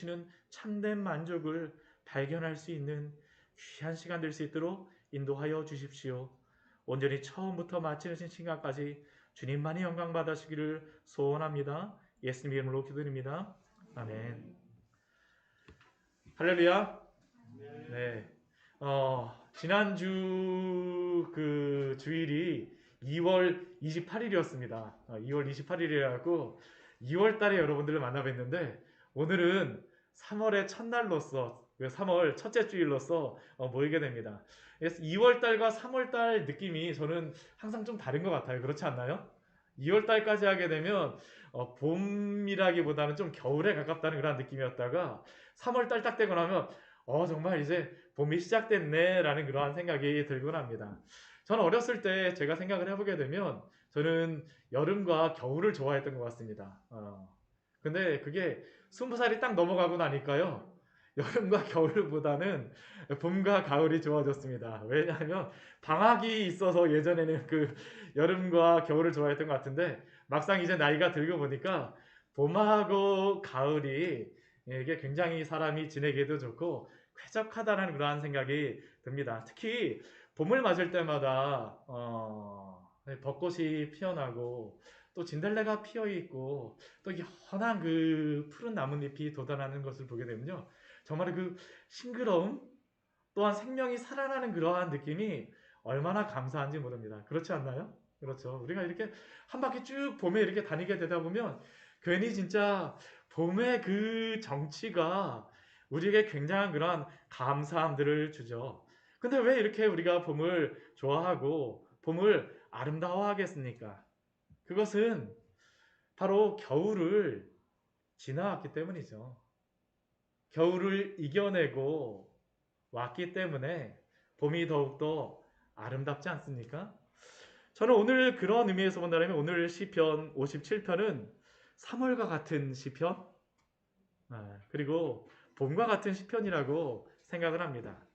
주시는 참된 만족을 발견할 수 있는 귀한 시간 될 수 있도록 인도하여 주십시오. 온전히 처음부터 마치는 시간까지 주님만이 영광 받으시기를 소원합니다. 예수님 이름으로 기도드립니다. 아멘. 할렐루야. 네. 지난주 그 주일이 2월 28일이었습니다. 2월 28일이라고 2월 달에 여러분들을 만나 뵀는데 오늘은 3월의 첫날로서 3월 첫째 주일로서 모이게 됩니다. 그래서 2월 달과 3월 달 느낌이 저는 항상 좀 다른 것 같아요. 그렇지 않나요? 2월 달까지 하게 되면 봄이라기보다는 좀 겨울에 가깝다는 그런 느낌이었다가 3월 달 딱 되고 나면 정말 이제 봄이 시작됐네 라는 그러한 생각이 들곤 합니다. 저는 어렸을 때 제가 생각을 해보게 되면 저는 여름과 겨울을 좋아했던 것 같습니다. 근데 그게 20살이 딱 넘어가고 나니까요, 여름과 겨울보다는 봄과 가을이 좋아졌습니다. 왜냐하면 방학이 있어서 예전에는 그 여름과 겨울을 좋아했던 것 같은데 막상 이제 나이가 들고 보니까 봄하고 가을이 이게 굉장히 사람이 지내기에도 좋고 쾌적하다는 그러한 생각이 듭니다. 특히 봄을 맞을 때마다 벚꽃이 피어나고 또 진달래가 피어 있고 또 연한 그 푸른 나뭇잎이 돋아나는 것을 보게 되면요, 정말 그 싱그러움 또한 생명이 살아나는 그러한 느낌이 얼마나 감사한지 모릅니다. 그렇지 않나요? 그렇죠. 우리가 이렇게 한 바퀴 쭉 봄에 이렇게 다니게 되다 보면 괜히 진짜 봄의 그 정취가 우리에게 굉장한 그런 감사함들을 주죠. 근데 왜 이렇게 우리가 봄을 좋아하고 봄을 아름다워하겠습니까? 그것은 바로 겨울을 지나왔기 때문이죠. 겨울을 이겨내고 왔기 때문에 봄이 더욱더 아름답지 않습니까? 저는 오늘 그런 의미에서 본다면 오늘 시편 57편은 3월과 같은 시편, 그리고 봄과 같은 시편이라고 생각을 합니다.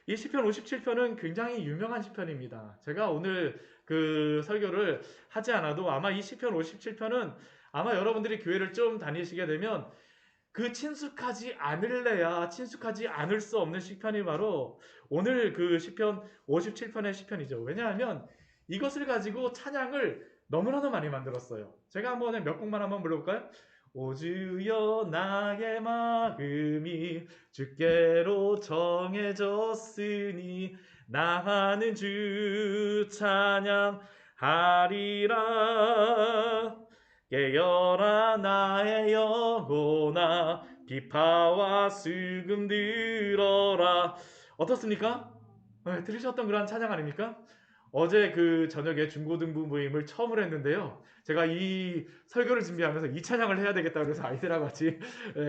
이 시편 57편은 굉장히 유명한 시편입니다. 제가 오늘 그 설교를 하지 않아도 아마 이 시편 57편은 아마 여러분들이 교회를 좀 다니시게 되면 그 친숙하지 않을래야 친숙하지 않을 수 없는 시편이 바로 오늘 그 시편 57편의 시편이죠. 왜냐하면 이것을 가지고 찬양을 너무나도 많이 만들었어요. 제가 한번 몇 곡만 한번 불러볼까요? 오 주여 나의 마음이 주께로 정해졌으니 나는 주 찬양하리라. 깨어라 나의 영혼아 비파와 수금 들어라. 어떻습니까? 들으셨던 그런 찬양 아닙니까? 어제 그 저녁에 중고등부 모임을 처음으로 했는데요, 제가 이 설교를 준비하면서 이 찬양을 해야 되겠다 그래서 아이들하고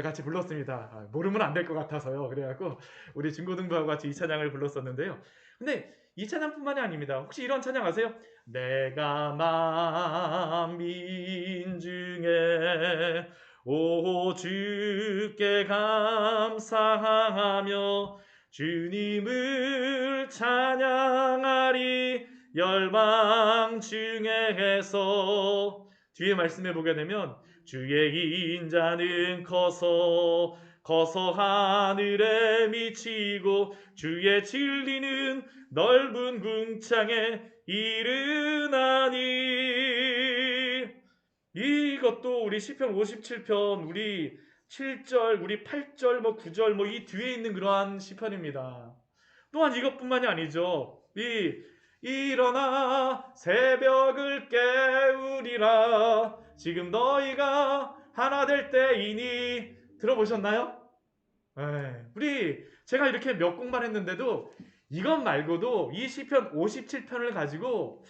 같이 불렀습니다. 모르면 안 될 것 같아서요. 그래갖고 우리 중고등부하고 같이 이 찬양을 불렀었는데요. 근데 이 찬양뿐만이 아닙니다. 혹시 이런 찬양 아세요? 내가 만민 중에 오 주께 감사하며 주님을 찬양하리 열방 중에서. 뒤에 말씀해 보게 되면 주의 인자는 커서 하늘에 미치고 주의 진리는 넓은 궁창에 이르나니. 이것도 우리 시편 57편 우리 7절 우리 8절 9절 이 뒤에 있는 그러한 시편입니다. 또한 이것뿐만이 아니죠. 일어나 새벽을 깨우리라 지금 너희가 하나 될 때이니. 들어보셨나요? 제가 이렇게 몇 곡만 했는데도 이것 말고도 이 시편 57편을 가지고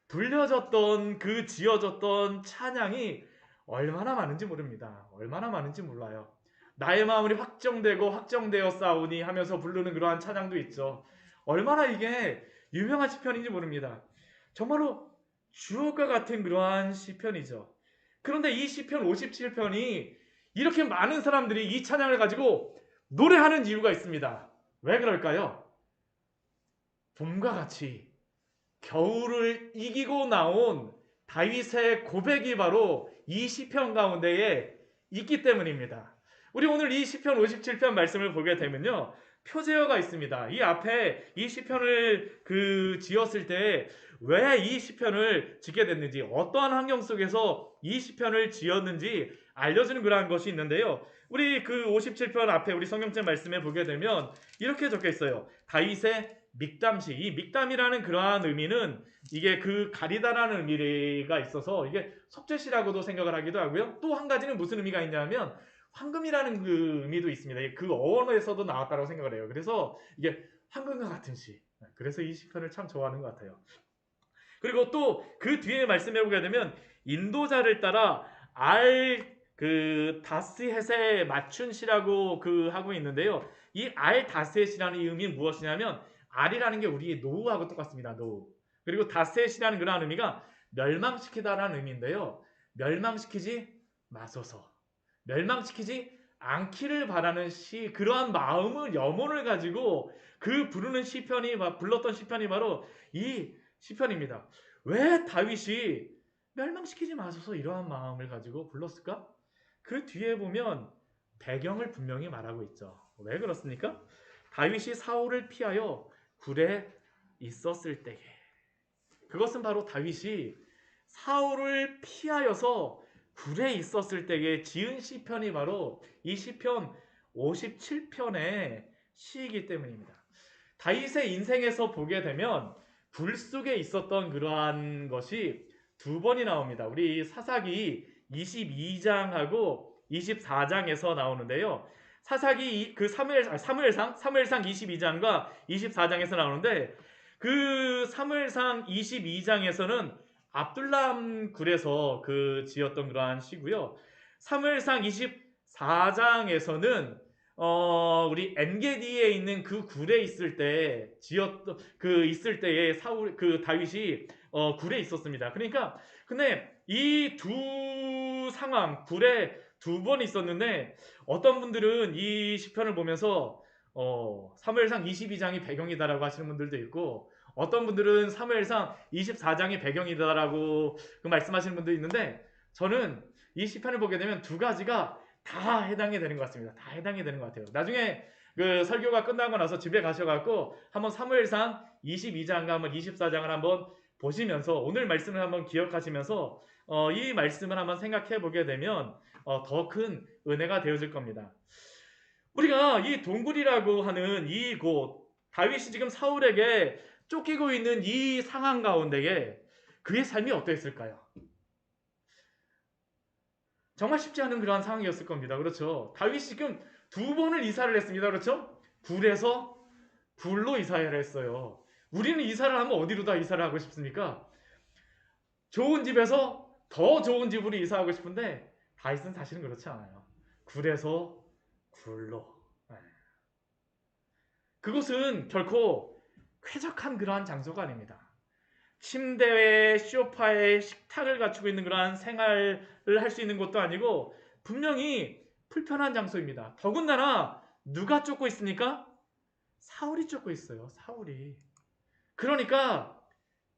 불려졌던 그 지어졌던 찬양이 얼마나 많은지 모릅니다. 얼마나 많은지 몰라요. 나의 마음이 확정되고 확정되어 싸우니 하면서 부르는 그러한 찬양도 있죠. 얼마나 이게 유명한 시편인지 모릅니다. 정말로 주옥과 같은 그러한 시편이죠. 그런데 이 시편 57편이 이렇게 많은 사람들이 이 찬양을 가지고 노래하는 이유가 있습니다. 왜 그럴까요? 봄과 같이 겨울을 이기고 나온 다윗의 고백이 바로 이 시편 가운데에 있기 때문입니다. 우리 오늘 이 시편 57편 말씀을 보게 되면요. 표제어가 있습니다. 이 앞에 이 시편을 지었을 때 왜 이 시편을 짓게 됐는지, 어떠한 환경 속에서 이 시편을 지었는지 알려주는 그러한 것이 있는데요. 우리 57편 앞에 우리 성경책 말씀에 보게 되면 이렇게 적혀 있어요. 다윗의 믹담시. 이 믹담이라는 그러한 의미는 이게 가리다라는 의미가 있어서 이게 속죄시라고도 생각을 하기도 하고요. 또 한 가지는 무슨 의미가 있냐면 황금이라는 의미도 있습니다. 어원에서도 나왔다고 생각을 해요. 그래서 이게 황금과 같은 시. 그래서 이 시편을 참 좋아하는 것 같아요. 그리고 또 뒤에 말씀해 보게 되면 인도자를 따라 다스헷에 맞춘 시라고 하고 있는데요. 이 다스헷이라는 이 의미는 무엇이냐면 알이라는 게 우리의 노우하고 똑같습니다. 노우. 그리고 다스헷이라는 그런 의미가 멸망시키다라는 의미인데요. 멸망시키지 마소서. 멸망시키지 않기를 바라는 그러한 마음을 염원을 가지고 불렀던 시편이 바로 이 시편입니다. 왜 다윗이 멸망시키지 마소서 이러한 마음을 가지고 불렀을까? 그 뒤에 보면 배경을 분명히 말하고 있죠. 왜 그렇습니까? 다윗이 사울을 피하여 굴에 있었을 때에, 그것은 바로 다윗이 사울을 피하여서 굴에 있었을 때에 지은 시편이 바로 이 시편 57편의 시이기 때문입니다. 다윗의 인생에서 보게 되면 굴 속에 있었던 그러한 것이 두 번이 나옵니다. 우리 사사기 22장하고 24장에서 나오는데요. 사사기 사무엘상 22장과 24장에서 나오는데 사무엘상 22장에서는 압둘람 굴에서 지었던 그러한 시고요. 사무엘상 24장에서는 우리 엔게디에 있는 굴에 있을 때 있을 때에 다윗이 굴에 있었습니다. 그러니까 근데 이 두 상황 굴에 두 번 있었는데 어떤 분들은 이 시편을 보면서 사무엘상 22장이 배경이다라고 하시는 분들도 있고, 어떤 분들은 사무엘상 24장이 배경이다라고 말씀하시는 분도 있는데, 저는 이 시편을 보게 되면 두 가지가 다 해당이 되는 것 같습니다. 다 해당이 되는 것 같아요. 나중에 설교가 끝나고 나서 집에 가셔갖고 한번 사무엘상 22장과 한번 24장을 한번 보시면서 오늘 말씀을 한번 기억하시면서 이 말씀을 한번 생각해 보게 되면 더 큰 은혜가 되어질 겁니다. 우리가 이 동굴이라고 하는 이곳, 다윗이 지금 사울에게 쫓기고 있는 이 상황 가운데에 그의 삶이 어떠했을까요? 정말 쉽지 않은 그러한 상황이었을 겁니다. 그렇죠? 다윗이 지금 두 번을 이사를 했습니다. 그렇죠? 굴에서 굴로 이사를 했어요. 우리는 이사를 하면 어디로 다 이사를 하고 싶습니까? 좋은 집에서 더 좋은 집으로 이사하고 싶은데 다윗은 사실은 그렇지 않아요. 굴에서 굴로. 그곳은 결코 쾌적한 그러한 장소가 아닙니다. 침대에 소파에 식탁을 갖추고 있는 그러한 생활을 할 수 있는 곳도 아니고 분명히 불편한 장소입니다. 더군다나 누가 쫓고 있습니까? 사울이 쫓고 있어요. 사울이. 그러니까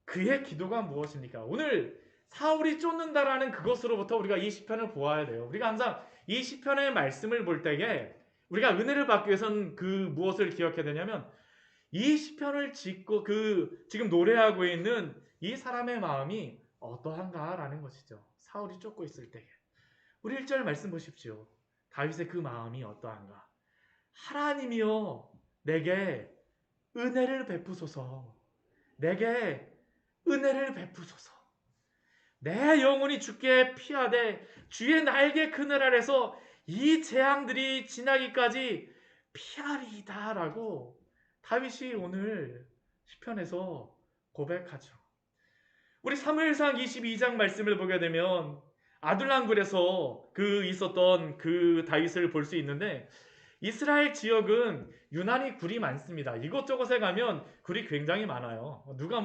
그의 기도가 무엇입니까? 오늘 사울이 쫓는다라는 그것으로부터 우리가 이 시편을 보아야 돼요. 우리가 항상 이 시편의 말씀을 볼 때에 우리가 은혜를 받기 위해서는 무엇을 기억해야 되냐면 이 시편을 짓고 지금 노래하고 있는 이 사람의 마음이 어떠한가라는 것이죠. 사울이 쫓고 있을 때에. 우리 1절 말씀 보십시오. 다윗의 그 마음이 어떠한가. 하나님이여 내게 은혜를 베푸소서. 내게 은혜를 베푸소서. 내 영혼이 주께 피하되 주의 날개 그늘 아래서 이 재앙들이 지나기까지 피하리이다 라고 다윗이 오늘 시편에서 고백하죠. 우리 사무엘상 22장 말씀을 보게 되면 아둘람굴에서 있었던 다윗을 볼 수 있는데, 이스라엘 지역은 유난히 굴이 많습니다. 이곳저곳에 가면 굴이 굉장히 많아요. 누가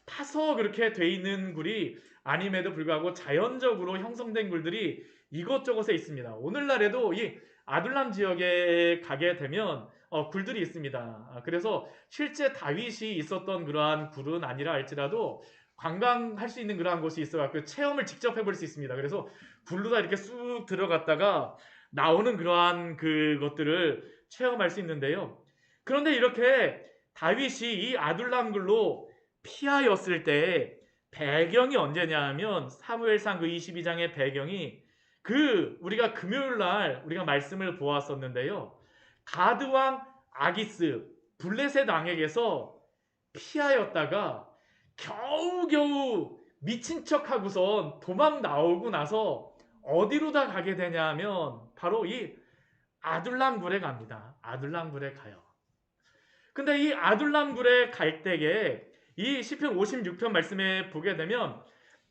파서 그렇게 돼 있는 굴이 아님에도 불구하고 자연적으로 형성된 굴들이 이곳저곳에 있습니다. 오늘날에도 이 아둘람 지역에 가게 되면 굴들이 있습니다. 그래서 실제 다윗이 있었던 그러한 굴은 아니라 할지라도 관광할 수 있는 그러한 곳이 있어서 체험을 직접 해볼 수 있습니다. 그래서 굴로 다 이렇게 쑥 들어갔다가 나오는 그러한 그것들을 체험할 수 있는데요. 그런데 이렇게 다윗이 이 아둘람굴로 피하였을 때 배경이 언제냐 하면 사무엘상 그 22장의 배경이 그 우리가 금요일 날 우리가 말씀을 보았었는데요. 가드 왕 아기스 블레셋 왕에게서 피하였다가 겨우겨우 미친 척하고선 도망 나오고 나서 어디로 다 가게 되냐면 바로 이 아둘람굴에 갑니다. 아둘람굴에 가요. 근데 이 아둘람굴에 갈 때에 이 시편 56편 말씀에 보게 되면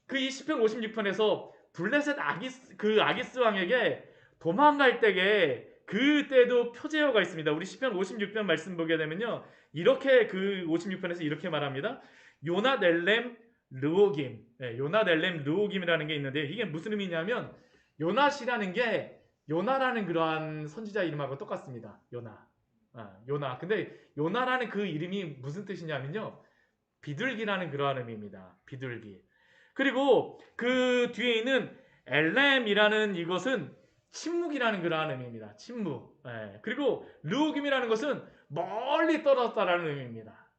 그 이 시편 56편에서 블레셋 아기스 왕에게 도망갈 때에 그때도 표제어가 있습니다. 우리 시편 56편 말씀 보게 되면요. 이렇게 그 56편에서 이렇게 말합니다. 요나델렘 르오김. 네, 요나델렘 르오김이라는 게 있는데 이게 무슨 의미냐면 요낫이라는 게 요나라는 그러한 선지자 이름하고 똑같습니다. 요나. 요나. 근데 요나라는 그 이름이 무슨 뜻이냐면요. 비둘기라는 그러한 의미입니다. 비둘기. 그리고 그 뒤에 있는 엘렘이라는 이것은 침묵이라는 그러한 의미입니다. 침묵. 그리고 르우김이라는 것은 멀리 떨어졌다라는 의미입니다.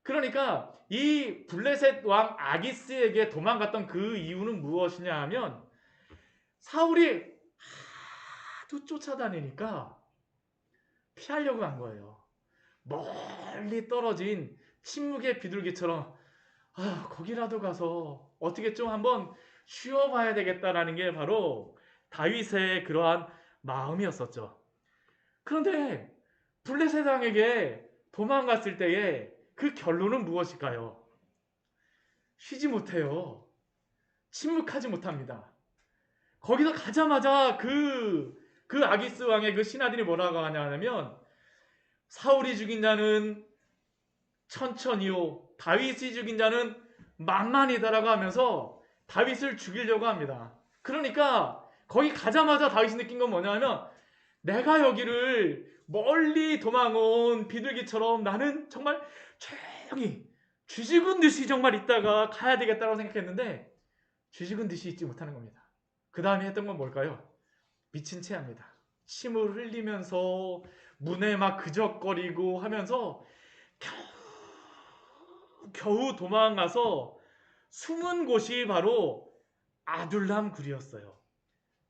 그러니까 이 블레셋 왕 아기스에게 도망갔던 그 이유는 무엇이냐 하면 사울이 하도 쫓아다니니까 피하려고 한 거예요. 멀리 떨어진 침묵의 비둘기처럼 거기라도 가서 어떻게 좀 한번 쉬어봐야 되겠다라는 게 바로 다윗의 그러한 마음이었었죠. 그런데 블레셋 왕에게 도망갔을 때에 그 결론은 무엇일까요? 쉬지 못해요. 침묵하지 못합니다. 거기서 가자마자 그 아기스 왕의 그 신하들이 뭐라고 하냐면 사울이 죽인 자는 천천히요 다윗이 죽인 자는 만만이다라고 하면서 다윗을 죽이려고 합니다. 그러니까 거기 가자마자 다윗이 느낀 건 뭐냐면 내가 여기를 멀리 도망온 비둘기처럼 나는 정말 조용히 쥐죽은 듯이 정말 있다가 가야 되겠다고 생각했는데 쥐죽은 듯이 있지 못하는 겁니다. 그 다음에 했던 건 뭘까요? 미친 채 합니다. 침을 흘리면서 문에 막 그적거리고 하면서 겨우 도망가서 숨은 곳이 바로 아둘람굴이었어요.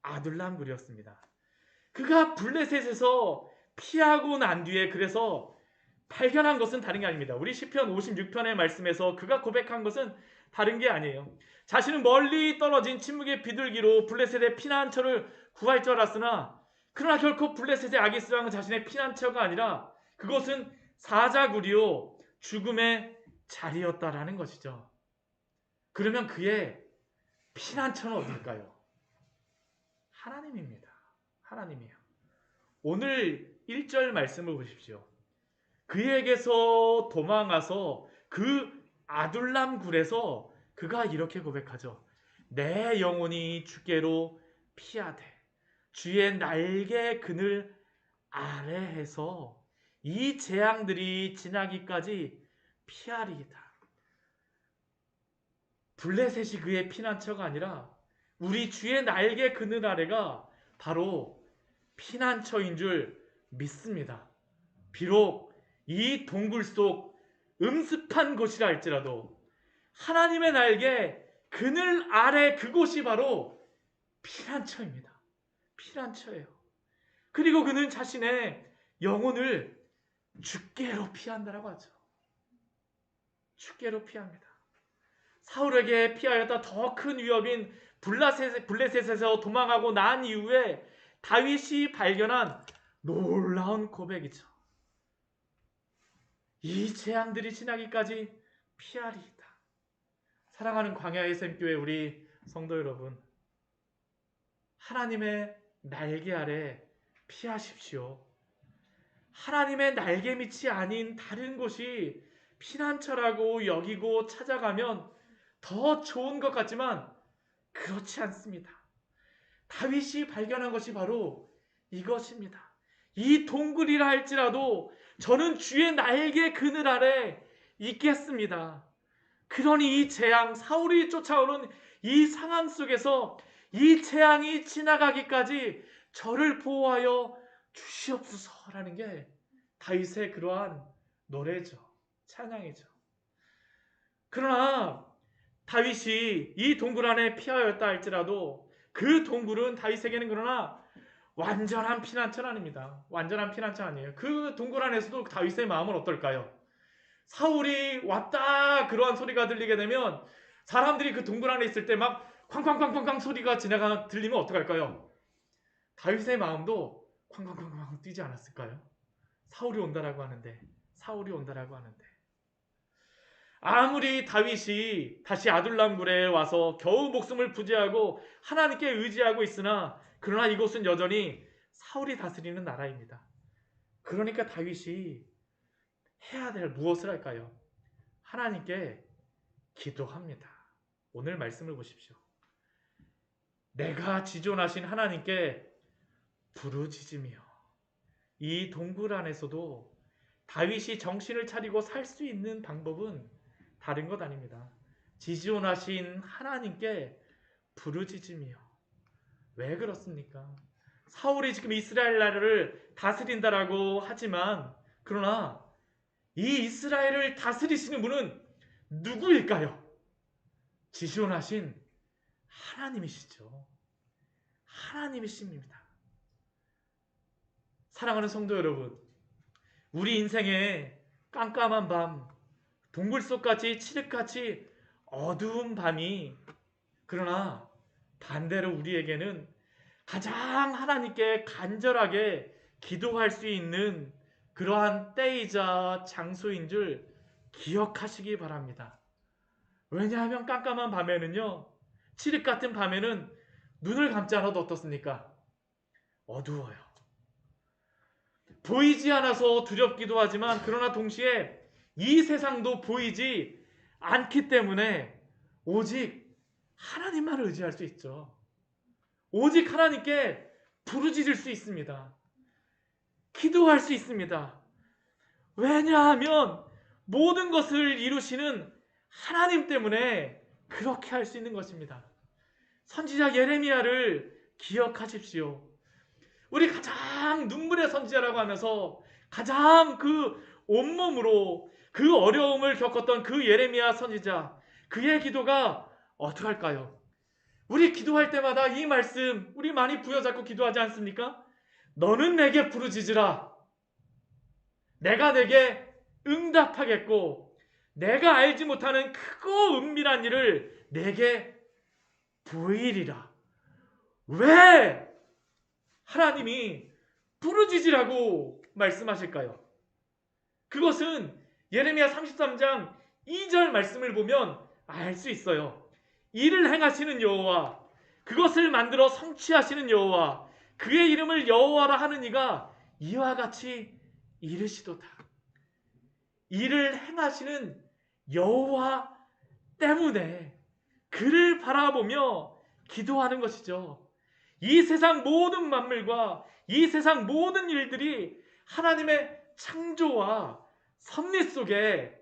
아둘람굴이었습니다. 그가 블레셋에서 피하고 난 뒤에 그래서 발견한 것은 다른 게 아닙니다. 우리 시편 56편의 말씀에서 그가 고백한 것은 다른 게 아니에요. 자신은 멀리 떨어진 침묵의 비둘기로 블레셋의 피난처를 구할 줄 알았으나 그러나 결코 블레셋의 아기스 왕은 자신의 피난처가 아니라 그것은 사자굴이요 죽음의 자리였다라는 것이죠. 그러면 그의 피난처는 어딜까요? 하나님입니다. 하나님이에요. 오늘 1절 말씀을 보십시오. 그에게서 도망가서 그 아둘람굴에서 그가 이렇게 고백하죠. 내 영혼이 주께로 피하되 주의 날개 그늘 아래에서 이 재앙들이 지나기까지 피하리이다. 블레셋이 그의 피난처가 아니라 우리 주의 날개 그늘 아래가 바로 피난처인 줄 믿습니다. 비록 이 동굴 속 음습한 곳이라 할지라도 하나님의 날개 그늘 아래 그곳이 바로 피난처입니다. 피난처예요. 그리고 그는 자신의 영혼을 주께로 피한다라고 하죠. 주께로 피합니다. 사울에게 피하였다 더 큰 위협인 블레셋에서 도망하고 난 이후에 다윗이 발견한 놀라운 고백이죠. 이 재앙들이 지나기까지 피하리이다. 사랑하는 광야의 샘교회 우리 성도 여러분, 하나님의 날개 아래 피하십시오. 하나님의 날개 밑이 아닌 다른 곳이 피난처라고 여기고 찾아가면 더 좋은 것 같지만 그렇지 않습니다. 다윗이 발견한 것이 바로 이것입니다. 이 동굴이라 할지라도 저는 주의 날개 그늘 아래 있겠습니다. 그러니 이 재앙, 사울이 쫓아오는 이 상황 속에서 이 재앙이 지나가기까지 저를 보호하여 주시옵소서라는 게 다윗의 그러한 노래죠. 찬양이죠. 그러나 다윗이 이 동굴 안에 피하였다 할지라도 그 동굴은 다윗에게는 그러나 완전한 피난처는 아닙니다. 완전한 피난처 아니에요. 그 동굴 안에서도 다윗의 마음은 어떨까요? 사울이 왔다 그러한 소리가 들리게 되면 사람들이 그 동굴 안에 있을 때 막 쾅쾅쾅쾅쾅 소리가 들리면 어떡할까요? 다윗의 마음도 쾅쾅쾅쾅 뛰지 않았을까요? 사울이 온다라고 하는데 아무리 다윗이 다시 아둘람굴에 와서 겨우 목숨을 부지하고 하나님께 의지하고 있으나 그러나 이곳은 여전히 사울이 다스리는 나라입니다. 그러니까 다윗이 해야 될 무엇을 할까요? 하나님께 기도합니다. 오늘 말씀을 보십시오. 내가 지존하신 하나님께 부르짖으며 이 동굴 안에서도 다윗이 정신을 차리고 살 수 있는 방법은 다른 것 아닙니다. 지존하신 하나님께 부르짖으며. 왜 그렇습니까? 사울이 지금 이스라엘 나라를 다스린다라고 하지만 그러나 이 이스라엘을 다스리시는 분은 누구일까요? 지존하신 하나님이시죠. 하나님이십니다. 사랑하는 성도 여러분, 우리 인생에 깜깜한 밤, 동굴 속같이 칠흑같이 어두운 밤이 그러나 반대로 우리에게는 가장 하나님께 간절하게 기도할 수 있는 그러한 때이자 장소인 줄 기억하시기 바랍니다. 왜냐하면 깜깜한 밤에는요, 칠흑 같은 밤에는 눈을 감지 않아도 어떻습니까? 어두워요. 보이지 않아서 두렵기도 하지만 그러나 동시에 이 세상도 보이지 않기 때문에 오직 하나님만을 의지할 수 있죠. 오직 하나님께 부르짖을 수 있습니다. 기도할 수 있습니다. 왜냐하면 모든 것을 이루시는 하나님 때문에 그렇게 할 수 있는 것입니다. 선지자 예레미야를 기억하십시오. 우리 가장 눈물의 선지자라고 하면서 가장 그 온몸으로 그 어려움을 겪었던 그 예레미야 선지자, 그의 기도가 어떡할까요? 우리 기도할 때마다 이 말씀 우리 많이 부여잡고 기도하지 않습니까? 너는 내게 부르짖으라. 내가 내게 응답하겠고 내가 알지 못하는 크고 은밀한 일을 내게 보이리라. 왜 하나님이 부르짖으라고 말씀하실까요? 그것은 예레미야 33장 2절 말씀을 보면 알 수 있어요. 이를 행하시는 여호와, 그것을 만들어 성취하시는 여호와, 그의 이름을 여호와라 하는 이가 이와 같이 이르시도다. 이를 행하시는 여호와 때문에 그를 바라보며 기도하는 것이죠. 이 세상 모든 만물과 이 세상 모든 일들이 하나님의 창조와 섭리 속에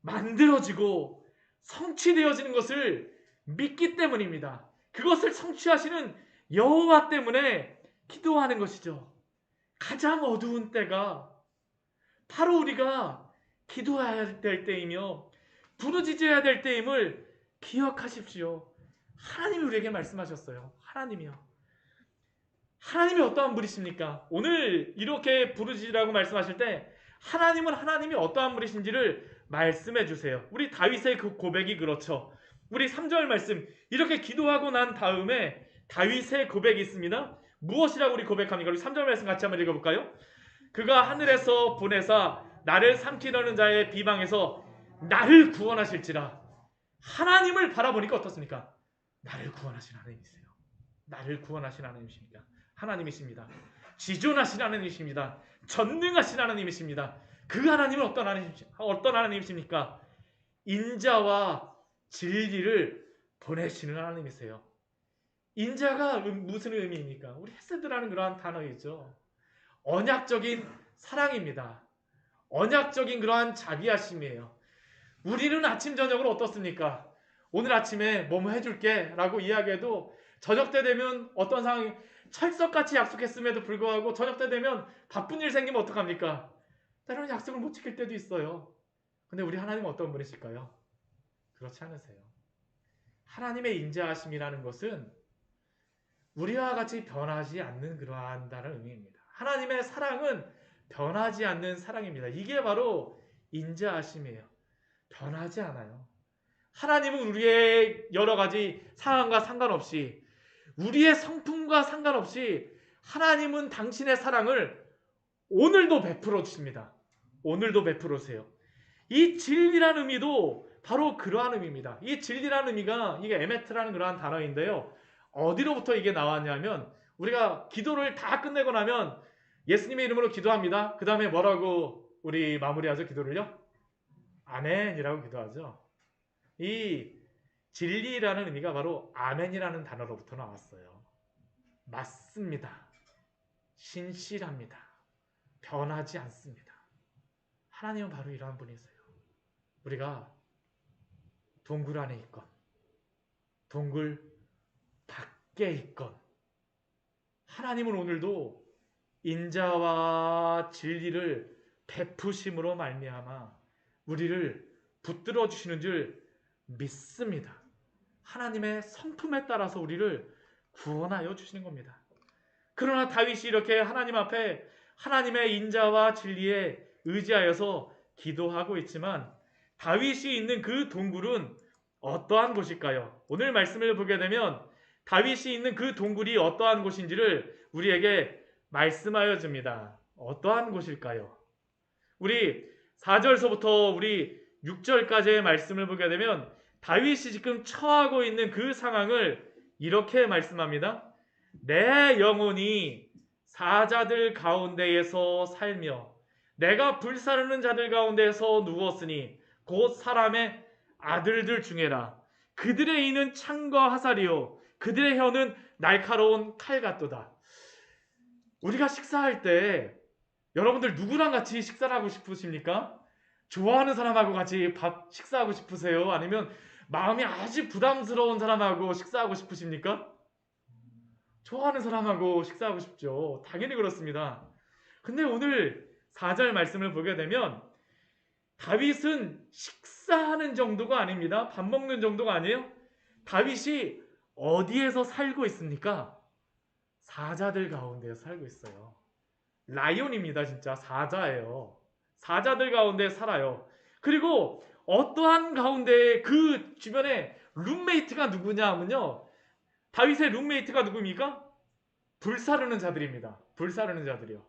만들어지고 성취되어지는 것을 믿기 때문입니다. 그것을 성취하시는 여호와 때문에 기도하는 것이죠. 가장 어두운 때가 바로 우리가 기도해야 될 때이며 부르짖어야 될 때임을 기억하십시오. 하나님이 우리에게 말씀하셨어요. 하나님이 어떠한 분이십니까? 오늘 이렇게 부르짖으라고 말씀하실 때 하나님이 어떠한 분이신지를 말씀해 주세요. 우리 다윗의 그 고백이 그렇죠. 우리 3절 말씀, 이렇게 기도하고 난 다음에 다윗의 고백이 있습니다. 무엇이라고 우리 고백합니까? 우리 3절 말씀 같이 한번 읽어볼까요? 그가 하늘에서 보내사 나를 삼키려는 자의 비방에서 나를 구원하실지라. 하나님을 바라보니까 어떻습니까? 나를 구원하신 하나님이세요. 나를 구원하신 하나님이십니다. 하나님이십니다. 지존하신 하나님이십니다. 전능하신 하나님이십니다. 그 하나님은 어떤 하나님이십니까? 인자와 진리를 보내시는 하나님이세요. 인자가 무슨 의미입니까? 우리 헤세드라는 그러한 단어이죠. 언약적인 사랑입니다. 언약적인 그러한 자비하심이에요. 우리는 아침 저녁으로 어떻습니까? 오늘 아침에 뭐뭐 해줄게 라고 이야기해도 저녁 때 되면 어떤 상황이 철석같이 약속했음에도 불구하고 저녁 때 되면 바쁜 일 생기면 어떡합니까? 때로는 약속을 못 지킬 때도 있어요. 근데 우리 하나님은 어떤 분이실까요? 그렇지 않으세요. 하나님의 인자하심이라는 것은 우리와 같이 변하지 않는 그러한다는 의미입니다. 하나님의 사랑은 변하지 않는 사랑입니다. 이게 바로 인자하심이에요. 변하지 않아요. 하나님은 우리의 여러 가지 상황과 상관없이, 우리의 성품과 상관없이 하나님은 당신의 사랑을 오늘도 베풀어 주십니다. 오늘도 베풀어 주세요. 이 진리라는 의미도 바로 그러한 의미입니다. 이 진리라는 의미가 이게 에메트라는 그러한 단어인데요. 어디로부터 이게 나왔냐면 우리가 기도를 다 끝내고 나면 예수님의 이름으로 기도합니다. 그 다음에 뭐라고 우리 마무리하죠? 기도를요? 아멘이라고 기도하죠. 이 진리라는 의미가 바로 아멘이라는 단어로부터 나왔어요. 맞습니다. 신실합니다. 변하지 않습니다. 하나님은 바로 이러한 분이세요. 우리가 동굴 안에 있건 동굴 밖에 있건 하나님은 오늘도 인자와 진리를 베푸심으로 말미암아 우리를 붙들어 주시는 줄 믿습니다. 하나님의 성품에 따라서 우리를 구원하여 주시는 겁니다. 그러나 다윗이 이렇게 하나님 앞에 하나님의 인자와 진리에 의지하여서 기도하고 있지만 다윗이 있는 그 동굴은 어떠한 곳일까요? 오늘 말씀을 보게 되면 다윗이 있는 그 동굴이 어떠한 곳인지를 우리에게 말씀하여 줍니다. 어떠한 곳일까요? 우리 4절서부터 우리 6절까지의 말씀을 보게 되면 다윗이 지금 처하고 있는 그 상황을 이렇게 말씀합니다. 내 영혼이 사자들 가운데에서 살며 내가 불사르는 자들 가운데에서 누웠으니 곧 사람의 아들들 중에라. 그들의 이는 창과 화살이요 그들의 혀는 날카로운 칼 같도다. 우리가 식사할 때 여러분들 누구랑 같이 식사를 하고 싶으십니까? 좋아하는 사람하고 같이 식사하고 싶으세요? 아니면 마음이 아주 부담스러운 사람하고 식사하고 싶으십니까? 좋아하는 사람하고 식사하고 싶죠. 당연히 그렇습니다. 근데 오늘 4절 말씀을 보게 되면 다윗은 식사하는 정도가 아닙니다. 밥 먹는 정도가 아니에요. 다윗이 어디에서 살고 있습니까? 사자들 가운데 살고 있어요. 라이온입니다. 진짜 사자예요. 사자들 가운데 살아요. 그리고 어떠한 가운데 그 주변에 룸메이트가 누구냐 하면요. 다윗의 룸메이트가 누굽니까? 불사르는 자들입니다. 불사르는 자들이요.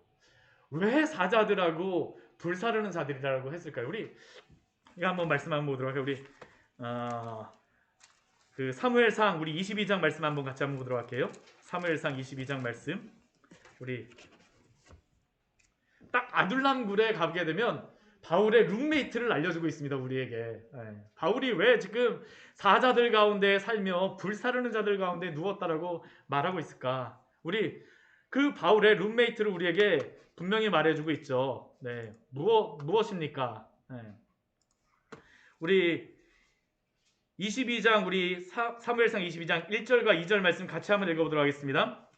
왜 사자들하고 불사르는 자들이라고 했을까요? 우리 이거 한번 말씀 한번 보도록 할게요. 우리 그 사무엘상 우리 22장 말씀 한번 같이 한번 보도록 할게요. 사무엘상 22장 말씀. 우리 딱 아둘람 굴에 가게 되면 바울의 룸메이트를 알려주고 있습니다. 우리에게. 바울이 왜 지금 사자들 가운데 살며 불사르는 자들 가운데 누웠다라고 말하고 있을까? 우리 그 바울의 룸메이트를 우리에게 분명히 말해주고 있죠. 네, 무엇입니까? 네. 우리 22장 우리 사무엘상 22장 1절과 2절 말씀 같이 한번 읽어보도록 하겠습니다.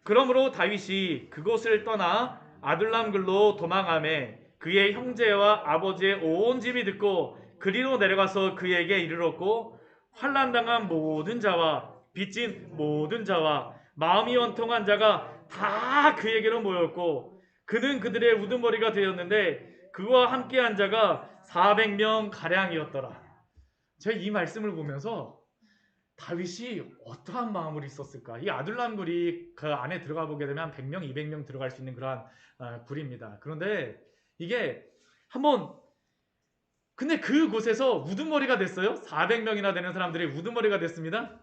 그러므로 다윗이 그곳을 떠나 아둘람굴로 도망하매 그의 형제와 아버지의 온 집이 듣고 그리로 내려가서 그에게 이르렀고 환난당한 모든 자와 빚진 모든 자와 마음이 원통한 자가 다 그에게로 모였고 그는 그들의 우두머리가 되었는데 그와 함께한 자가 400명 가량이었더라. 제가 이 말씀을 보면서 다윗이 어떠한 마음으로 있었을까? 이 아둘람 굴이 그 안에 들어가 보게 되면 한 100명, 200명 들어갈 수 있는 그러한 굴입니다. 그런데 이게 한번 근데 그곳에서 우두머리가 됐어요. 400명이나 되는 사람들이 우두머리가 됐습니다.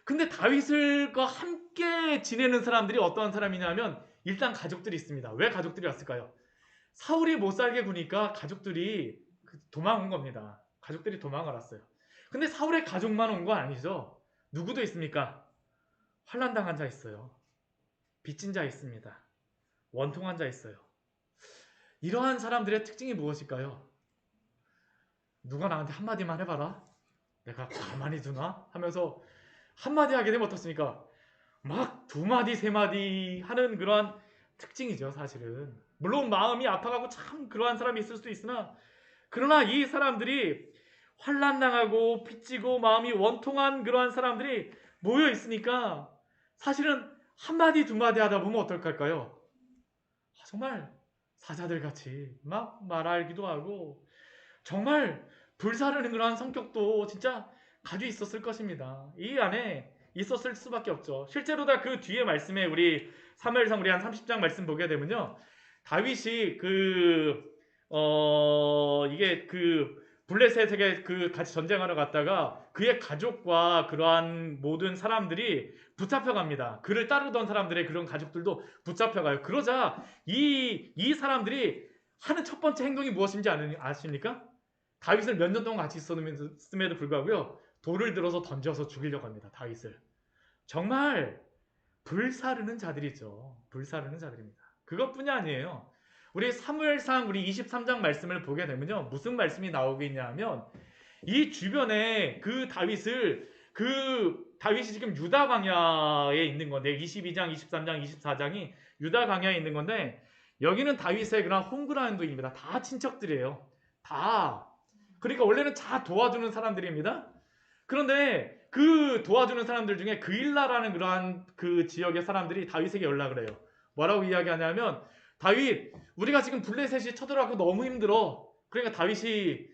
근데 다윗과 함께 지내는 사람들이 어떠한 사람이냐면 일단 가족들이 있습니다. 왜 가족들이 왔을까요? 사울이 못 살게 구니까 가족들이 도망온 겁니다. 가족들이 도망을 왔어요. 근데 사울의 가족만 온 거 아니죠. 누구도 있습니까? 환난당한 자 있어요. 빚진 자 있습니다. 원통한 자 있어요. 이러한 사람들의 특징이 무엇일까요? 누가 나한테 한마디만 해봐라. 내가 가만히 두나? 하면서 한마디 하게 되면 어떻습니까? 막 두 마디 세 마디 하는 그러한 특징이죠, 사실은. 물론 마음이 아파가고 참 그러한 사람이 있을 수도 있으나, 그러나 이 사람들이 환난당하고 빚지고 마음이 원통한 그러한 사람들이 모여 있으니까 사실은 한마디 두 마디 하다 보면 어떨까요? 정말 사자들 같이 막 말하기도 하고 정말 불사르는 그러한 성격도 진짜 가지고 있었을 것입니다. 이 안에 있었을 수밖에 없죠. 실제로 다 그 뒤에 말씀에 우리 사무엘상 우리 한 30장 말씀 보게 되면요. 다윗이 이게 블레셋에게 같이 전쟁하러 갔다가 그의 가족과 그러한 모든 사람들이 붙잡혀 갑니다. 그를 따르던 사람들의 그런 가족들도 붙잡혀 가요. 그러자 이 사람들이 하는 첫 번째 행동이 무엇인지 아십니까? 다윗을 몇 년 동안 같이 있었음에도 불구하고요. 돌을 들어서 던져서 죽이려고 합니다. 다윗을. 정말 불사르는 자들이죠. 불사르는 자들입니다. 그것뿐이 아니에요. 우리 사무엘상 우리 23장 말씀을 보게 되면요. 무슨 말씀이 나오고 있냐면 이 주변에 다윗이 지금 유다 광야에 있는 건데 22장, 23장, 24장이 유다 광야에 있는 건데 여기는 다윗의 그런 홈그라운드입니다. 다 친척들이에요. 다. 그러니까 원래는 다 도와주는 사람들입니다. 그런데 그 도와주는 사람들 중에 그일라라는 그러한 그 지역의 사람들이 다윗에게 연락을 해요. 뭐라고 이야기하냐면 다윗, 우리가 지금 블레셋이 쳐들어가고 너무 힘들어. 그러니까 다윗이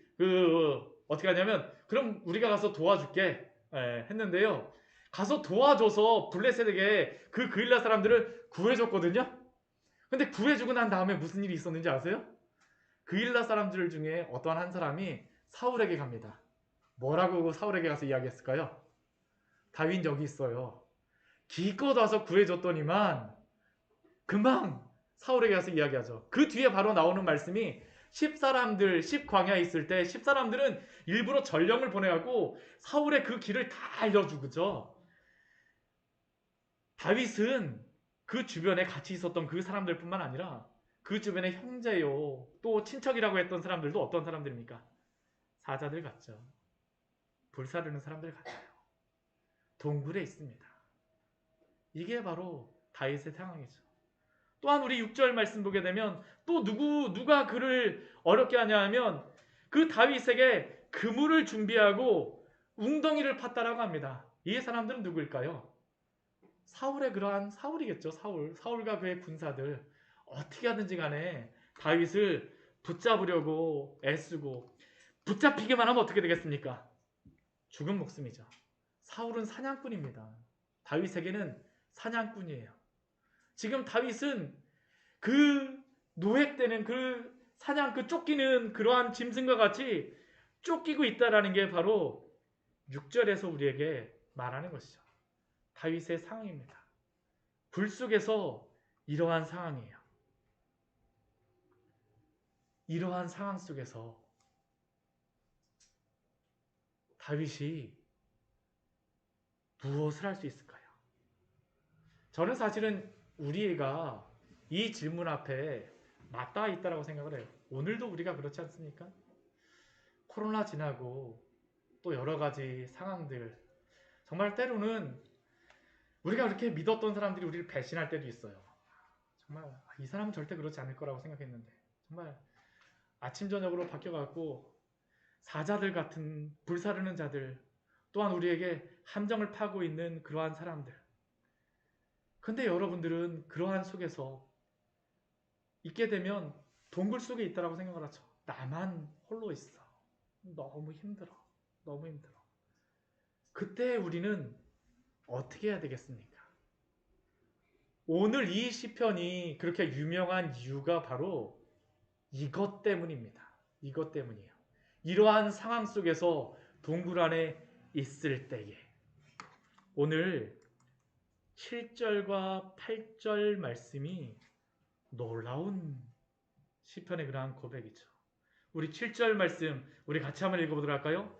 어떻게 하냐면 그럼 우리가 가서 도와줄게 했는데요. 가서 도와줘서 블레셋에게 그 그일라 사람들을 구해줬거든요. 근데 구해주고 난 다음에 무슨 일이 있었는지 아세요? 그일라 사람들 중에 어떠한 한 사람이 사울에게 갑니다. 뭐라고 사울에게 가서 이야기했을까요? 다윗 여기 있어요. 기껏 와서 구해줬더니만 금방 사울에게 가서 이야기하죠. 그 뒤에 바로 나오는 말씀이 10광야에 있을 때 10사람들은 일부러 전령을 보내갖고 사울의 그 길을 다 알려주죠. 다윗은 그 주변에 같이 있었던 그 사람들뿐만 아니라 그 주변의 형제요 또 친척이라고 했던 사람들도 어떤 사람들입니까? 사자들 같죠. 불사르는 사람들 같아요. 동굴에 있습니다. 이게 바로 다윗의 상황이죠. 또한 우리 6절 말씀 보게 되면 또 누가 그를 어렵게 하냐 하면 그 다윗에게 그물을 준비하고 웅덩이를 팠다라고 합니다. 이 사람들은 누구일까요? 사울이겠죠. 사울과 그의 군사들. 어떻게 하든지 간에 다윗을 붙잡으려고 애쓰고 붙잡히기만 하면 어떻게 되겠습니까? 죽은 목숨이죠. 사울은 사냥꾼입니다. 다윗에게는 사냥꾼이에요. 지금 다윗은 그 노획되는 쫓기는 그러한 짐승과 같이 쫓기고 있다라는 게 바로 6절에서 우리에게 말하는 것이죠. 다윗의 상황입니다. 불 속에서 이러한 상황이에요. 이러한 상황 속에서 다윗이 무엇을 할 수 있을까요? 저는 사실은 우리가 이 질문 앞에 맞닿아 있다고 생각을 해요. 오늘도 우리가 그렇지 않습니까? 코로나 지나고 또 여러 가지 상황들, 정말 때로는 우리가 그렇게 믿었던 사람들이 우리를 배신할 때도 있어요. 정말 이 사람은 절대 그렇지 않을 거라고 생각했는데 정말 아침 저녁으로 바뀌어갖고 사자들 같은 불사르는 자들, 또한 우리에게 함정을 파고 있는 그러한 사람들. 근데 여러분들은 그러한 속에서 있게 되면 동굴 속에 있다라고 생각을 하죠. 나만 홀로 있어. 너무 힘들어. 너무 힘들어. 그때 우리는 어떻게 해야 되겠습니까? 오늘 이 시편이 그렇게 유명한 이유가 바로 이것 때문입니다. 이것 때문이에요. 이러한 상황 속에서 동굴 안에 있을 때에 오늘 7절과 8절 말씀이 놀라운 시편의 그러한 고백이죠. 우리 7절 말씀 우리 같이 한번 읽어보도록 할까요?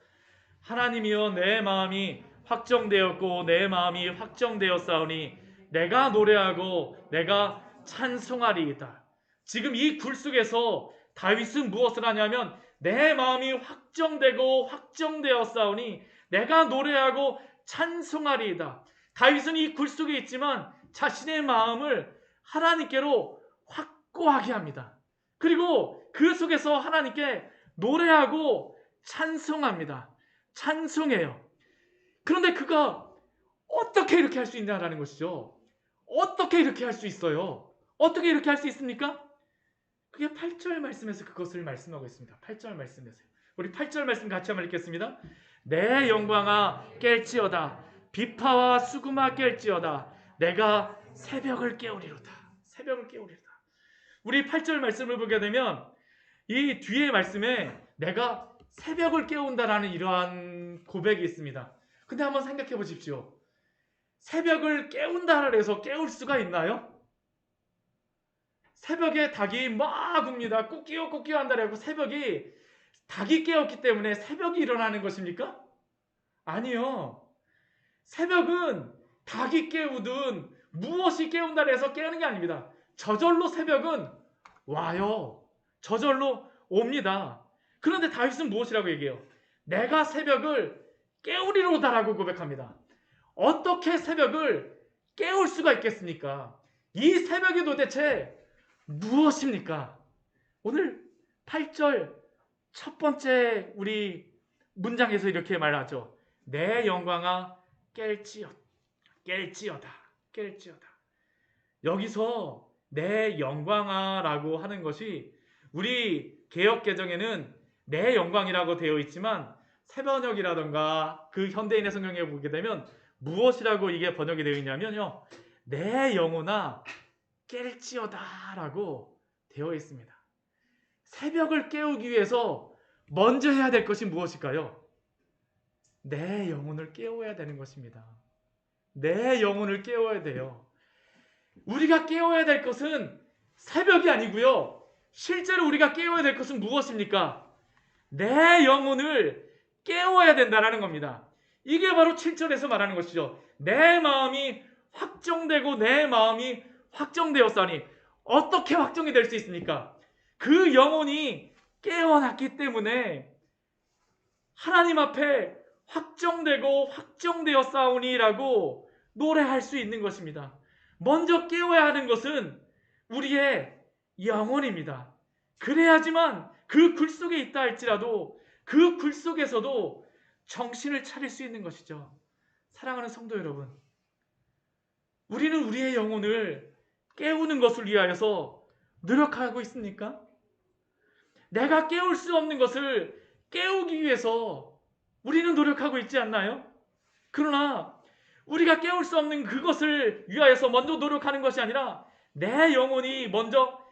하나님이여 내 마음이 확정되었고 내 마음이 확정되었사오니 내가 노래하고 내가 찬송하리이다. 지금 이 굴 속에서 다윗은 무엇을 하냐면 내 마음이 확정되고 확정되었사오니 내가 노래하고 찬송하리이다. 다윗은 이 굴 속에 있지만 자신의 마음을 하나님께로 확고하게 합니다. 그리고 그 속에서 하나님께 노래하고 찬송합니다. 찬송해요. 그런데 그가 어떻게 이렇게 할 수 있냐라는 것이죠. 어떻게 이렇게 할 수 있어요? 어떻게 이렇게 할 수 있습니까? 그게 8절 말씀에서 그것을 말씀하고 있습니다. 8절 말씀에서. 우리 8절 말씀 같이 한번 읽겠습니다. 내 영광아 깰지어다. 비파와 수금아 깰지어다. 내가 새벽을 깨우리로다. 새벽을 깨우리로다. 우리 8절 말씀을 보게 되면 이 뒤에 말씀에 내가 새벽을 깨운다라는 이러한 고백이 있습니다. 근데 한번 생각해 보십시오. 새벽을 깨운다라 해서 깨울 수가 있나요? 새벽에 닭이 막 굽니다. 꾸끼요 꾸끼요 한다라고 새벽이 닭이 깨웠기 때문에 새벽이 일어나는 것입니까? 아니요. 새벽은 닭이 깨우든 무엇이 깨운다 해서 깨우는 게 아닙니다. 저절로 새벽은 와요. 저절로 옵니다. 그런데 다윗은 무엇이라고 얘기해요? 내가 새벽을 깨우리로다라고 고백합니다. 어떻게 새벽을 깨울 수가 있겠습니까? 이 새벽이 도대체 무엇입니까? 오늘 8절 첫 번째 우리 문장에서 이렇게 말하죠. 내 영광아 깰지어다. 여기서 내 영광아라고 하는 것이 우리 개역개정에는 내 영광이라고 되어 있지만 새번역이라던가 그 현대인의 성경에 보게 되면 무엇이라고 이게 번역이 되어 있냐면요. 내 영혼아 깰지어다 라고 되어 있습니다. 새벽을 깨우기 위해서 먼저 해야 될 것이 무엇일까요? 내 영혼을 깨워야 되는 것입니다. 내 영혼을 깨워야 돼요. 우리가 깨워야 될 것은 새벽이 아니고요. 실제로 우리가 깨워야 될 것은 무엇입니까? 내 영혼을 깨워야 된다는 겁니다. 이게 바로 7절에서 말하는 것이죠. 내 마음이 확정되고 내 마음이 확정되었사니 어떻게 확정이 될 수 있습니까? 그 영혼이 깨어났기 때문에 하나님 앞에 확정되고 확정되었사오니라고 노래할 수 있는 것입니다. 먼저 깨워야 하는 것은 우리의 영혼입니다. 그래야지만 그 굴 속에 있다 할지라도 그 굴 속에서도 정신을 차릴 수 있는 것이죠. 사랑하는 성도 여러분, 우리는 우리의 영혼을 깨우는 것을 위하여서 노력하고 있습니까? 내가 깨울 수 없는 것을 깨우기 위해서 우리는 노력하고 있지 않나요? 그러나 우리가 깨울 수 없는 그것을 위하여서 먼저 노력하는 것이 아니라 내 영혼이 먼저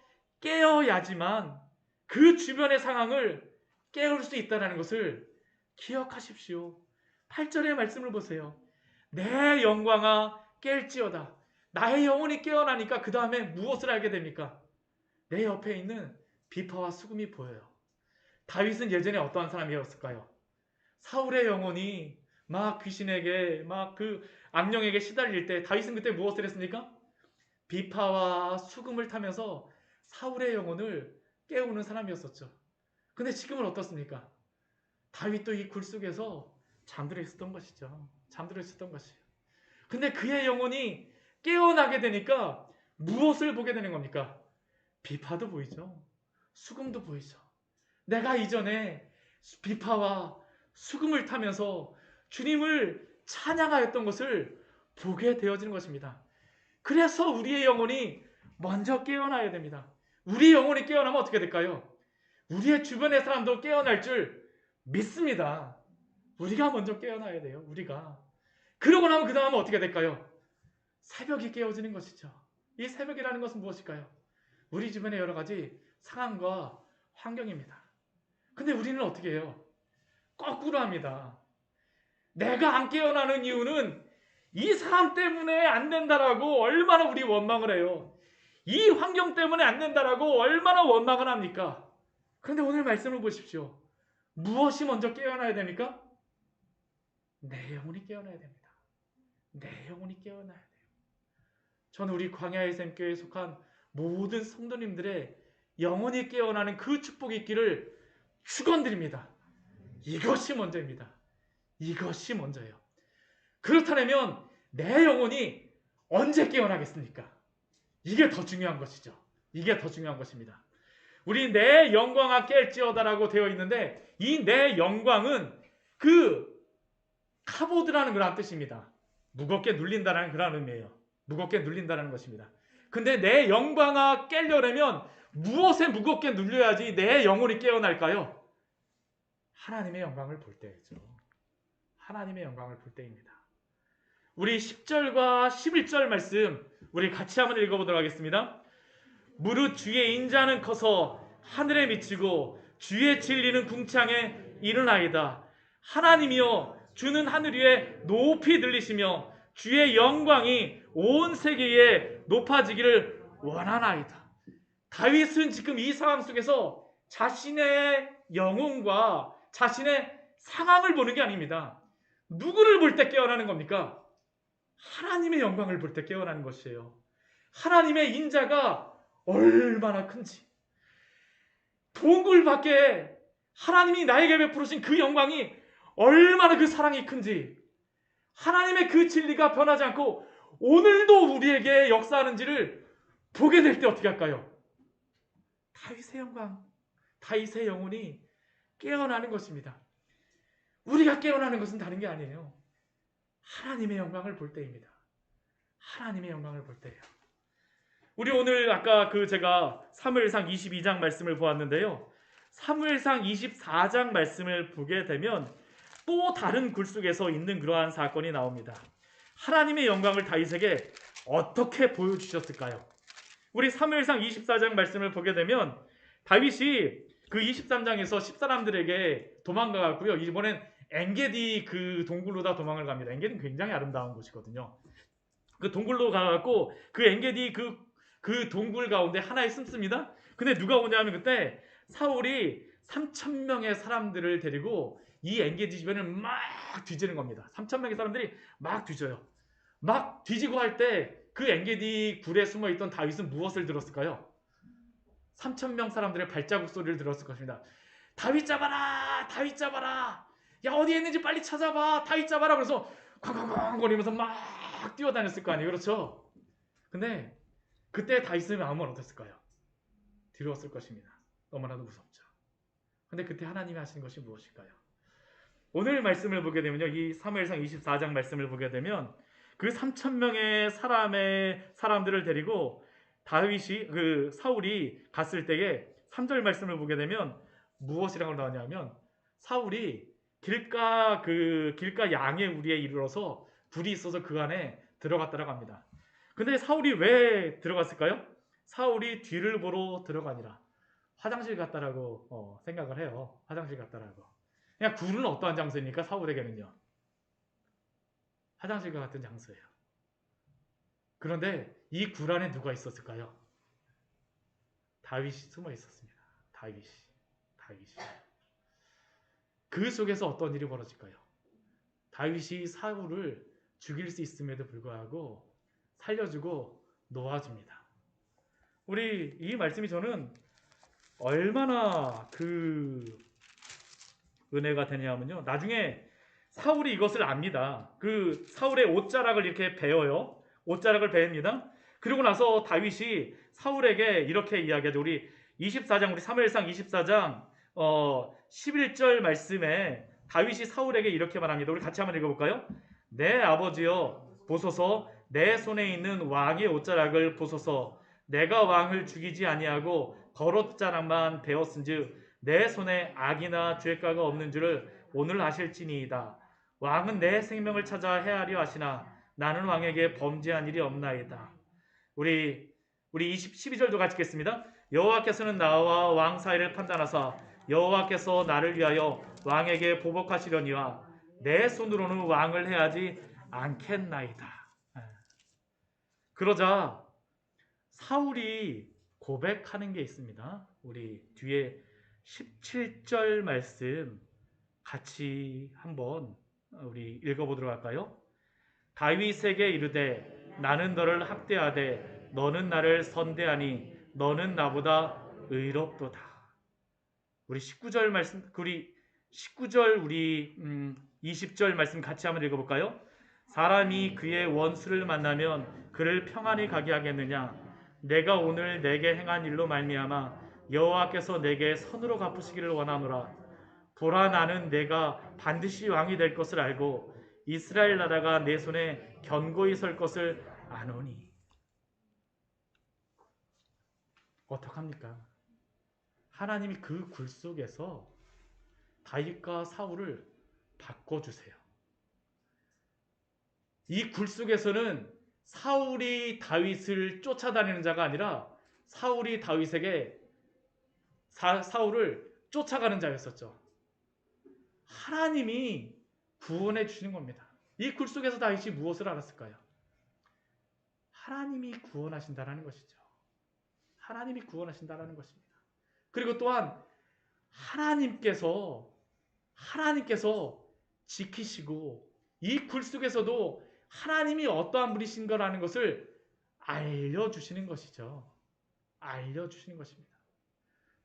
깨어야지만 그 주변의 상황을 깨울 수 있다는 것을 기억하십시오. 8절의 말씀을 보세요. 내 영광아 깰지어다. 나의 영혼이 깨어나니까 그 다음에 무엇을 알게 됩니까? 내 옆에 있는 비파와 수금이 보여요. 다윗은 예전에 어떠한 사람이었을까요? 사울의 영혼이 막 귀신에게 막 그 악령에게 시달릴 때 다윗은 그때 무엇을 했습니까? 비파와 수금을 타면서 사울의 영혼을 깨우는 사람이었었죠. 근데 지금은 어떻습니까? 다윗도 이 굴 속에서 잠들어 있었던 것이죠. 잠들어 있었던 것이에요. 근데 그의 영혼이 깨어나게 되니까 무엇을 보게 되는 겁니까? 비파도 보이죠. 수금도 보이죠. 내가 이전에 비파와 수금을 타면서 주님을 찬양하였던 것을 보게 되어지는 것입니다. 그래서 우리의 영혼이 먼저 깨어나야 됩니다. 우리 영혼이 깨어나면 어떻게 될까요? 우리의 주변의 사람도 깨어날 줄 믿습니다. 우리가 먼저 깨어나야 돼요. 우리가. 그러고 나면 그 다음은 어떻게 될까요? 새벽이 깨어지는 것이죠. 이 새벽이라는 것은 무엇일까요? 우리 주변의 여러 가지 상황과 환경입니다. 근데 우리는 어떻게 해요? 거꾸로 합니다. 내가 안 깨어나는 이유는 이 사람 때문에 안 된다라고 얼마나 우리 원망을 해요. 이 환경 때문에 안 된다라고 얼마나 원망을 합니까? 그런데 오늘 말씀을 보십시오. 무엇이 먼저 깨어나야 됩니까? 내 영혼이 깨어나야 됩니다. 내 영혼이 깨어나야 돼요. 저는 우리 광야의 샘교회에 속한 모든 성도님들의 영혼이 깨어나는 그 축복이 있기를 축원드립니다. 이것이 먼저입니다. 이것이 먼저예요. 그렇다면 내 영혼이 언제 깨어나겠습니까? 이게 더 중요한 것이죠. 이게 더 중요한 것입니다. 우리 내 영광아 깰지어다라고 되어 있는데 이 내 영광은 그 카보드라는 그런 뜻입니다. 무겁게 눌린다는 그런 의미예요. 무겁게 눌린다는 것입니다. 근데 내 영광아 깨려면 무엇에 무겁게 눌려야지 내 영혼이 깨어날까요? 하나님의 영광을 볼 때죠. 하나님의 영광을 볼 때입니다. 우리 10절과 11절 말씀 우리 같이 한번 읽어보도록 하겠습니다. 무릇 주의 인자는 커서 하늘에 미치고 주의 진리는 궁창에 이르나이다. 하나님이여 주는 하늘 위에 높이 들리시며 주의 영광이 온 세계에 높아지기를 원하나이다. 다윗은 지금 이 상황 속에서 자신의 영혼과 자신의 상황을 보는 게 아닙니다. 누구를 볼 때 깨어나는 겁니까? 하나님의 영광을 볼 때 깨어나는 것이에요. 하나님의 인자가 얼마나 큰지, 동굴 밖에 하나님이 나에게 베푸신 그 영광이 얼마나 그 사랑이 큰지, 하나님의 그 진리가 변하지 않고 오늘도 우리에게 역사하는지를 보게 될 때 어떻게 할까요? 다윗의 영광, 다윗의 영혼이 깨어나는 것입니다. 우리가 깨어나는 것은 다른 게 아니에요. 하나님의 영광을 볼 때입니다. 하나님의 영광을 볼 때예요. 우리 오늘 아까 제가 사무엘상 22장 말씀을 보았는데요. 사무엘상 24장 말씀을 보게 되면 또 다른 굴 속에서 있는 그러한 사건이 나옵니다. 하나님의 영광을 다윗에게 어떻게 보여주셨을까요? 우리 사무엘상 24장 말씀을 보게 되면 다윗이 그 23장에서 10사람들에게 도망가고요. 이번엔 엔게디 그 동굴로 다 도망을 갑니다. 엔게디는 굉장히 아름다운 곳이거든요. 그 동굴로 가갖고 그 엔게디 그 동굴 가운데 하나에 숨습니다. 근데 누가 오냐면 그때 사울이 3,000명의 사람들을 데리고 이 엔게디 주변을 막 뒤지는 겁니다. 3,000명의 사람들이 막 뒤져요. 막 뒤지고 할 때 그 엔게디 굴에 숨어있던 다윗은 무엇을 들었을까요? 3,000명 사람들의 발자국 소리를 들었을 것입니다. 다윗 잡아라! 다윗 잡아라! 야 어디에 있는지 빨리 찾아봐! 다윗 잡아라! 그래서 쾅쾅쾅 거리면서 막 뛰어다녔을 거 아니에요. 그렇죠? 근데 그때 다윗의 마음은 어땠을까요? 두려웠을 것입니다. 너무나도 무섭죠. 근데 그때 하나님이 하신 것이 무엇일까요? 오늘 말씀을 보게 되면요. 이 사무엘상 24장 말씀을 보게 되면 그 3,000명의 사람들을 데리고 다윗이 사울이 갔을 때에 3절 말씀을 보게 되면 무엇이라고 나오냐면 사울이 길가 양의 우리에 이르러서 불이 있어서 그 안에 들어갔다라고 합니다. 근데 사울이 왜 들어갔을까요? 사울이 뒤를 보러 들어가니라. 화장실 갔다라고 생각을 해요. 화장실 갔다라고. 그냥 굴은 어떠한 장소입니까? 사울에게는요. 화장실과 같은 장소예요. 그런데 이 굴 안에 누가 있었을까요? 다윗이 숨어 있었습니다. 다윗이. 그 속에서 어떤 일이 벌어질까요? 다윗이 사울을 죽일 수 있음에도 불구하고 살려주고 놓아줍니다. 우리 이 말씀이 저는 얼마나 은혜가 되냐면요. 나중에 사울이 이것을 압니다. 사울의 옷자락을 이렇게 베어요. 옷자락을 베입니다. 그리고 나서 다윗이 사울에게 이렇게 이야기하죠. 우리 24장, 우리 사무엘상 24장 11절 말씀에 다윗이 사울에게 이렇게 말합니다. 우리 같이 한번 읽어볼까요? 내 아버지여 보소서, 내 손에 있는 왕의 옷자락을 보소서. 내가 왕을 죽이지 아니하고 겉옷자락만 베었은즉 내 손에 악이나 죄가가 없는 줄을 오늘 아실지니이다. 왕은 내 생명을 찾아 해하려 하시나 나는 왕에게 범죄한 일이 없나이다. 우리 12절도 같이 읽겠습니다. 여호와께서는 나와 왕 사이를 판단하사 여호와께서 나를 위하여 왕에게 보복하시려니와 내 손으로는 왕을 해하지 않겠나이다. 그러자 사울이 고백하는 게 있습니다. 우리 뒤에 17절 말씀 같이 한번 우리 읽어보도록 할까요? 다윗에게 이르되 나는 너를 학대하되 너는 나를 선대하니 너는 나보다 의롭도다. 우리 19절 말씀, 우리 19절 우리 20절 말씀 같이 한번 읽어볼까요? 사람이 그의 원수를 만나면 그를 평안히 가게 하겠느냐? 내가 오늘 내게 행한 일로 말미암아 여호와께서 내게 선으로 갚으시기를 원하노라. 보라, 나는 내가 반드시 왕이 될 것을 알고 이스라엘 나라가 내 손에 견고히 설 것을 아노니. 어떡합니까? 하나님이 그 굴 속에서 다윗과 사울을 바꿔주세요. 이 굴 속에서는 사울이 다윗을 쫓아다니는 자가 아니라 사울이 다윗에게 사울을 쫓아가는 자였었죠. 하나님이 구원해 주시는 겁니다. 이 굴 속에서 다윗이 무엇을 알았을까요? 하나님이 구원하신다라는 것이죠. 하나님이 구원하신다라는 것입니다. 그리고 또한 하나님께서 지키시고 이 굴 속에서도 하나님이 어떠한 분이신 거라는 것을 알려주시는 것이죠. 알려주시는 것입니다.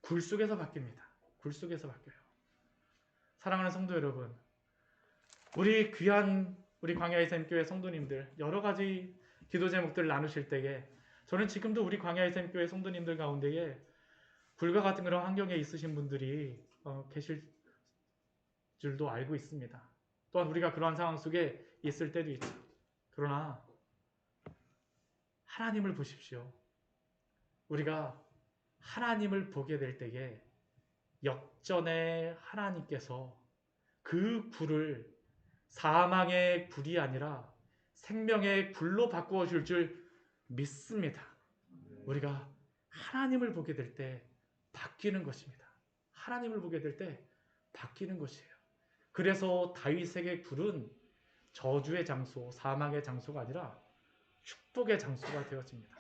굴 속에서 바뀝니다. 굴 속에서 바뀌어요. 사랑하는 성도 여러분, 우리 귀한 우리 광야의 샘 교회 성도님들 여러 가지 기도 제목들을 나누실 때에 저는 지금도 우리 광야의 샘 교회 성도님들 가운데에 굴과 같은 그런 환경에 있으신 분들이 계실 줄도 알고 있습니다. 또한 우리가 그러한 상황 속에 있을 때도 있죠. 그러나 하나님을 보십시오. 우리가 하나님을 보게 될 때에 역전에 하나님께서 그 굴을 사망의 굴이 아니라 생명의 굴로 바꾸어 줄 줄 믿습니다. 우리가 하나님을 보게 될 때 바뀌는 것입니다. 하나님을 보게 될 때 바뀌는 것이에요. 그래서 다윗에게 굴은 저주의 장소, 사망의 장소가 아니라 축복의 장소가 되어집니다.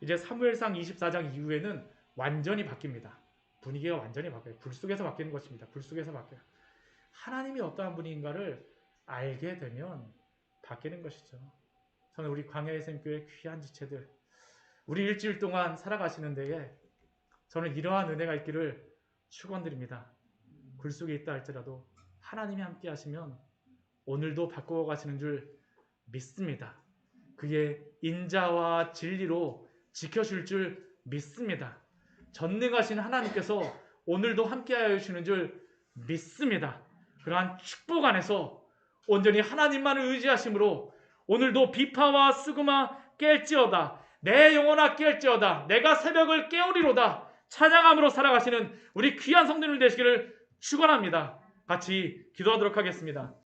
이제 사무엘상 24장 이후에는 완전히 바뀝니다. 분위기가 완전히 바뀌어요. 굴 속에서 바뀌는 것입니다. 굴 속에서 바뀌어요. 하나님이 어떠한 분인가를 알게 되면 바뀌는 것이죠. 저는 우리 광야의 샘교회 귀한 지체들, 우리 일주일 동안 살아가시는 데에 저는 이러한 은혜가 있기를 축원드립니다. 굴 속에 있다 할지라도 하나님이 함께 하시면 오늘도 바꾸어 가시는 줄 믿습니다. 그의 인자와 진리로 지켜줄 줄 믿습니다. 전능하신 하나님께서 오늘도 함께하여 주시는 줄 믿습니다. 그러한 축복 안에서 온전히 하나님만을 의지하심으로 오늘도 비파와 스그마 깰지어다, 내 영혼아 깰지어다, 내가 새벽을 깨우리로다 찬양함으로 살아가시는 우리 귀한 성도들 되시기를 축원합니다. 같이 기도하도록 하겠습니다.